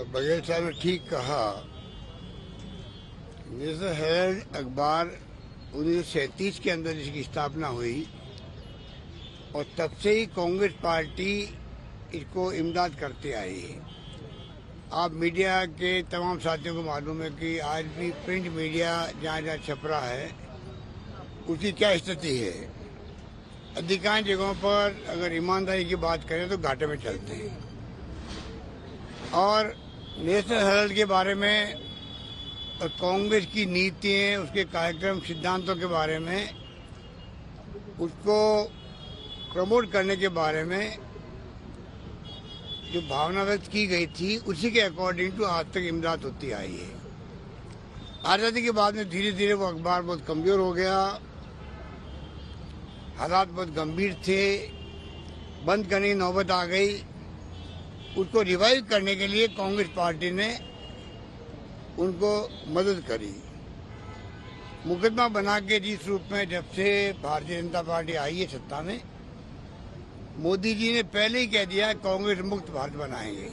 बघेल साहब ने ठीक कहा। नेशनल हेराल्ड अखबार 1937 के अंदर इसकी स्थापना हुई और तब से ही कांग्रेस पार्टी इसको इमदाद करते आई है। आप मीडिया के तमाम साथियों को मालूम है कि आज भी प्रिंट मीडिया जहाँ जहाँ छप रहा है उसकी क्या स्थिति है। अधिकांश जगहों पर अगर ईमानदारी की बात करें तो घाटे में चलते हैं। और नेशनल हेराल्ड के बारे में और कांग्रेस की नीतियाँ, उसके कार्यक्रम, सिद्धांतों के बारे में, उसको प्रमोट करने के बारे में जो भावना व्यक्त की गई थी उसी के अकॉर्डिंग टू आज तक इमदाद होती आई है। आज़ादी के बाद में धीरे धीरे वो अखबार बहुत कमजोर हो गया, हालात बहुत गंभीर थे, बंद करने की नौबत आ गई। उसको रिवाइव करने के लिए कांग्रेस पार्टी ने उनको मदद करी। मुकदमा बना के जिस रूप में जब से भारतीय जनता पार्टी आई है सत्ता में, मोदी जी ने पहले ही कह दिया कांग्रेस मुक्त भारत बनाएंगे।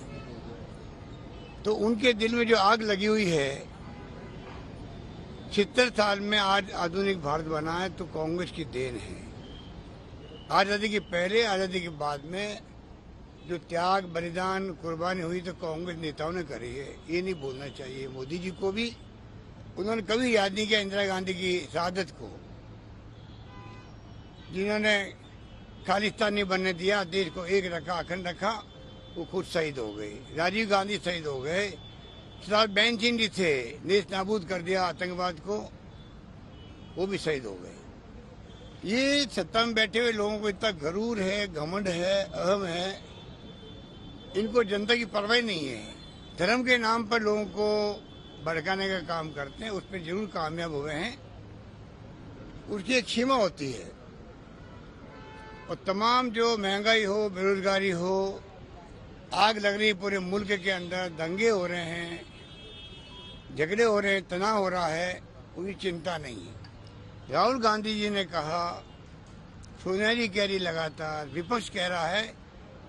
तो उनके दिल में जो आग लगी हुई है, 76 साल में आज आधुनिक भारत बना है तो कांग्रेस की देन है। आज़ादी के पहले, आज़ादी के बाद में जो त्याग, बलिदान, कुर्बानी हुई तो कांग्रेस नेताओं ने करी है। ये नहीं भूलना चाहिए मोदी जी को भी। उन्होंने कभी याद नहीं किया इंदिरा गांधी की शहादत को, जिन्होंने खालिस्तान नहीं बनने दिया, देश को एक रखा, अखंड रखा। वो खुद शहीद हो गए। राजीव गांधी शहीद हो गए। सरदार बेन सिंह जी थे, नेश नाबूद कर दिया आतंकवाद को, वो भी शहीद हो गए। ये सत्ता में बैठे हुए लोगों को इतना गरूर है, घमंड है, अहम है, इनको जनता की परवाह नहीं है। धर्म के नाम पर लोगों को भड़काने का काम करते हैं, उस पर जरूर कामयाब हुए हैं। उसकी एक सीमा होती है। और तमाम जो महंगाई हो, बेरोजगारी हो, आग लग रही है पूरे मुल्क के अंदर, दंगे हो रहे हैं, झगड़े हो रहे हैं, तनाव हो रहा है, उसकी चिंता नहीं है। राहुल गांधी जी ने कहा, सोनिया कह रही, लगातार विपक्ष कह रहा है,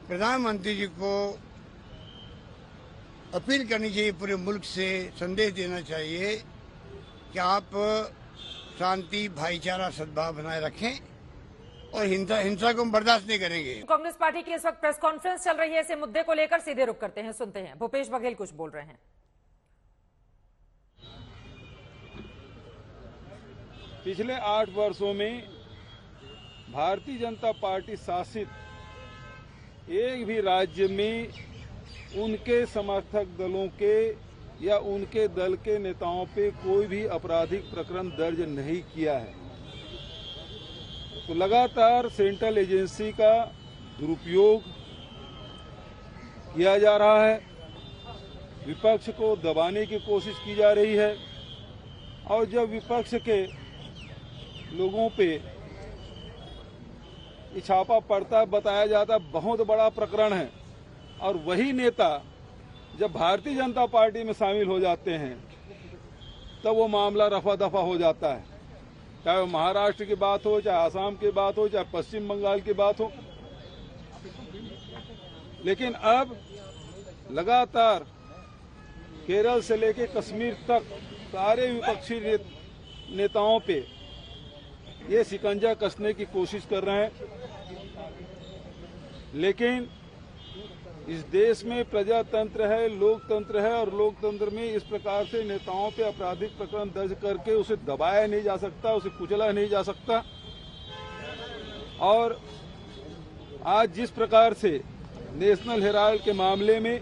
प्रधानमंत्री जी को अपील करनी चाहिए, पूरे मुल्क से संदेश देना चाहिए कि आप शांति, भाईचारा, सद्भाव बनाए रखें और हिंसा को हम बर्दाश्त नहीं करेंगे। कांग्रेस पार्टी की इस वक्त प्रेस कॉन्फ्रेंस चल रही है, इसे मुद्दे को लेकर सीधे रुख करते हैं, सुनते हैं भूपेश बघेल कुछ बोल रहे हैं। पिछले 8 वर्षों में भारतीय जनता पार्टी शासित एक भी राज्य में उनके समर्थक दलों के या उनके दल के नेताओं पे कोई भी आपराधिक प्रकरण दर्ज नहीं किया है। तो लगातार सेंट्रल एजेंसी का दुरुपयोग किया जा रहा है, विपक्ष को दबाने की कोशिश की जा रही है। और जब विपक्ष के लोगों पे छापा पड़ता है, बताया जाता है बहुत बड़ा प्रकरण है, और वही नेता जब भारतीय जनता पार्टी में शामिल हो जाते हैं तब वो मामला रफा दफा हो जाता है। चाहे वो महाराष्ट्र की बात हो, चाहे आसाम की बात हो, चाहे पश्चिम बंगाल की बात हो। लेकिन अब लगातार केरल से लेकर कश्मीर तक सारे विपक्षी नेताओं पे ये शिकंजा कसने की कोशिश कर रहे हैं। लेकिन इस देश में प्रजातंत्र है, लोकतंत्र है, और लोकतंत्र में इस प्रकार से नेताओं पे आपराधिक प्रकरण दर्ज करके उसे दबाया नहीं जा सकता, उसे कुचला नहीं जा सकता। और आज जिस प्रकार से नेशनल हेराल्ड के मामले में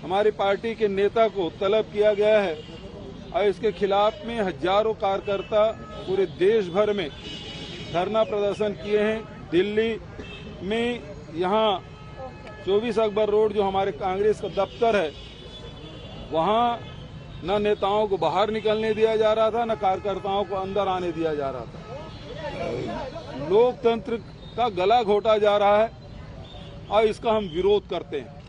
हमारी पार्टी के नेता को तलब किया गया है और इसके खिलाफ में हजारों कार्यकर्ता पूरे देश भर में धरना प्रदर्शन किए हैं। दिल्ली में यहाँ 24 अकबर रोड जो हमारे कांग्रेस का दफ्तर है, वहाँ न नेताओं को बाहर निकलने दिया जा रहा था, न कार्यकर्ताओं को अंदर आने दिया जा रहा था। लोकतंत्र का गला घोटा जा रहा है और इसका हम विरोध करते हैं।